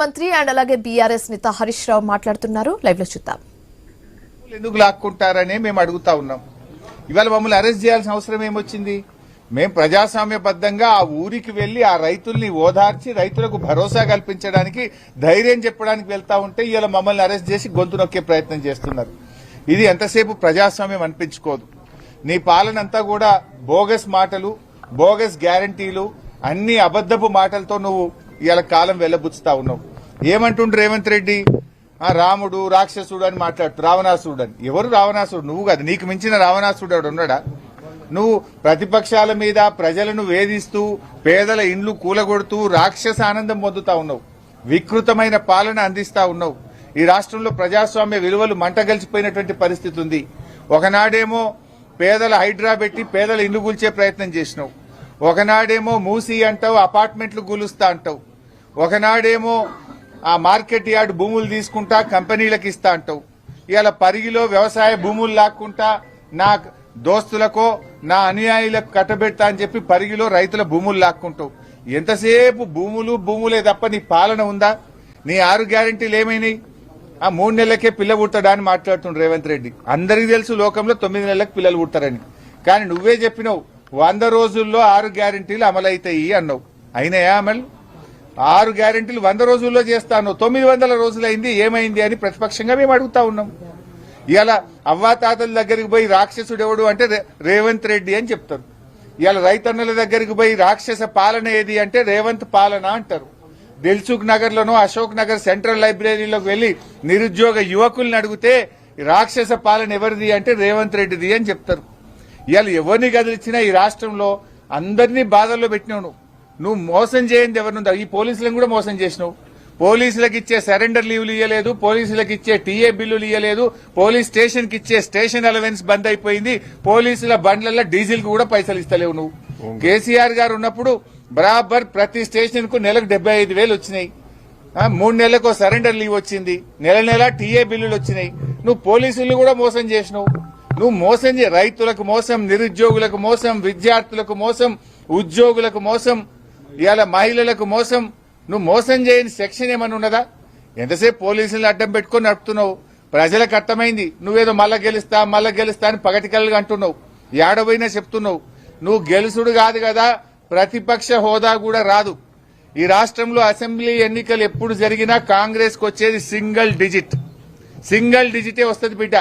మంత్రి అండ్ అలాగే బీఆర్ఎస్ నేత హరీష్ రావు మాట్లాడుతున్నారు. లైవ్ లో చూద్దాం. ఎందుకు లాక్కుంటారని మేము అడుగుతా ఉన్నాం. ఇవాళ మమ్మల్ని అరెస్ట్ చేయాల్సిన అవసరం ఏమొచ్చింది? మేము ప్రజాస్వామ్యబద్దంగా ఆ ఊరికి వెళ్లి ఆ రైతుల్ని ఓదార్చి రైతులకు భరోసా కల్పించడానికి ధైర్యం చెప్పడానికి వెళ్తా ఉంటే ఇవాళ మమ్మల్ని అరెస్ట్ చేసి గొంతు నొక్కే ప్రయత్నం చేస్తున్నారు. ఇది ఎంతసేపు ప్రజాస్వామ్యం అనిపించుకోదు. నీ పాలనంతా కూడా బోగస్ మాటలు, బోగస్ గ్యారంటీలు, అన్ని అబద్దపు మాటలతో నువ్వు ఇవాళ కాలం వెళ్లబుచ్చుతా ఉన్నావు. ఏమంటుండ్రు రేవంత్ రెడ్డి? రాముడు రాక్షసుడు అని మాట్లాడుతూ రావణాసుడు అని. ఎవరు రావణాసుడు? నువ్వు కాదు. నీకు మించిన రావణాసుడు ఉన్నాడా? నువ్వు ప్రతిపక్షాల మీద ప్రజలను వేధిస్తూ పేదల ఇండ్లు కూలగొడుతూ రాక్షస ఆనందం పొందుతా ఉన్నావు. వికృతమైన పాలన అందిస్తా ఉన్నావు. ఈ రాష్ట్రంలో ప్రజాస్వామ్య విలువలు మంటగలిచిపోయినటువంటి పరిస్థితి ఉంది. ఒకనాడేమో పేదల హైడ్రా పెట్టి పేదల ఇండ్లు కూల్చే ప్రయత్నం చేసినావు. ఒకనాడేమో మూసి అంటావు, అపార్ట్మెంట్లు కూలుస్తా అంటావు. ఒకనాడేమో ఆ మార్కెట్ యార్డ్ భూములు తీసుకుంటా కంపెనీలకు ఇస్తా అంటావు. ఇవాళ పరిగిలో వ్యవసాయ భూములు లాక్కుంటా నా దోస్తులకో నా అనుయాయులకు కట్టబెడతా అని చెప్పి పరిగిలో రైతుల భూములు లాక్కుంటావు. ఎంతసేపు భూములే తప్ప నీ పాలన ఉందా? నీ 6 గ్యారెంటీలు ఏమైనాయి? 3 నెలలకే పిల్ల పుడతాడా అని మాట్లాడుతుండ్రు రేవంత్ రెడ్డి. అందరికీ తెలుసు లోకంలో 9 నెలలకు పిల్లలు పుడతారని. కానీ నువ్వే చెప్పినావు 100 రోజుల్లో 6 గ్యారెంటీలు అమలైతాయి అన్నావు. అయినాయా అమలు? 6 గ్యారెంటీలు 100 రోజుల్లో చేస్తాను. 900 రోజులైంది, ఏమైంది అని ప్రతిపక్షంగా మేము అడుగుతా ఉన్నాం. ఇవాళ అవ్వాతాతల దగ్గరికి పోయి రాక్షసుడు ఎవడు అంటే రేవంత్ రెడ్డి అని చెప్తారు. ఇవాళ రైతన్నల దగ్గరికి పోయి రాక్షస పాలన ఏది అంటే రేవంత్ పాలన అంటారు. దిల్సుఖ్ నగర్ లోనో అశోక్ నగర్ సెంట్రల్ లైబ్రరీలోకి వెళ్లి నిరుద్యోగ యువకుల్ని అడిగితే రాక్షస పాలన ఎవరిది అంటే రేవంత్ రెడ్డిది అని చెప్తారు. ఇవాళ ఎవరిని కదిలిచ్చినా ఈ రాష్ట్రంలో అందరినీ బాధల్లో పెట్టినావు. నువ్వు మోసం చేయండి ఎవరినుందా? ఈ పోలీసులను కూడా మోసం చేసినావు. పోలీసులకు ఇచ్చే సరెండర్ లీవ్లు ఇవ్వలేదు, పోలీసులకు ఇచ్చే టీఏ బిల్లులు ఇవ్వలేదు, పోలీస్ స్టేషన్ కి ఇచ్చే స్టేషన్ అలవెన్స్ బంద్ అయిపోయింది, పోలీసుల బండ్లలో డీజిల్ కు కూడా పైసలు ఇస్తలేవు నువ్వు. కేసీఆర్ గారు ఉన్నప్పుడు బరాబర్ ప్రతి స్టేషన్ కు నెలకు 75,000 వచ్చినాయి. 3 నెలలకు సరెండర్ లీవ్ వచ్చింది, నెల టీఏ బిల్లులు వచ్చినాయి. నువ్వు పోలీసులు కూడా మోసం చేసినావు. నువ్వు మోసం రైతులకు మోసం, నిరుద్యోగులకు మోసం, విద్యార్థులకు మోసం, ఉద్యోగులకు మోసం, ఇవాళ మహిళలకు మోసం. నువ్వు మోసం చేయని సెక్షన్ ఏమన్నా ఉన్నదా? ఎంతసేపు పోలీసులను అడ్డం పెట్టుకుని నడుపుతున్నావు. ప్రజలకు అర్థమైంది నువ్వేదో మళ్ళా గెలుస్తా అని పగటికల్గా అంటున్నావు. ఏడబోయినా చెప్తున్నావు. నువ్వు గెలుసుడు కాదు కదా, ప్రతిపక్ష హోదా కూడా రాదు. ఈ రాష్ట్రంలో అసెంబ్లీ ఎన్నికలు ఎప్పుడు జరిగినా కాంగ్రెస్ కు వచ్చేది సింగిల్ డిజిటే వస్తుంది బిడ్డ.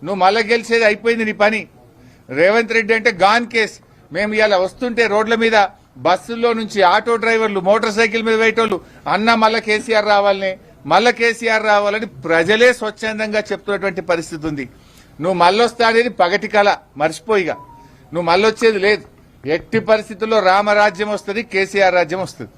నువ్వు మళ్ళా గెలిచేది అయిపోయింది నీ పని. రేవంత్ రెడ్డి అంటే గాన్ కేస్. మేము ఇవాళ వస్తుంటే రోడ్ల మీద బస్సుల్లో నుంచి ఆటో డ్రైవర్లు, మోటార్ సైకిల్ మీద పోయేటోళ్ళు మళ్ళా కేసీఆర్ రావాలని ప్రజలే స్వచ్ఛందంగా చెప్తున్నటువంటి పరిస్థితి ఉంది. నువ్వు మళ్ళొస్తా అనేది పగటి కళ, మర్చిపోయిగా. నువ్వు మళ్ళొచ్చేది లేదు. ఎట్టి పరిస్థితుల్లో రామరాజ్యం వస్తుంది, కేసీఆర్ రాజ్యం వస్తుంది.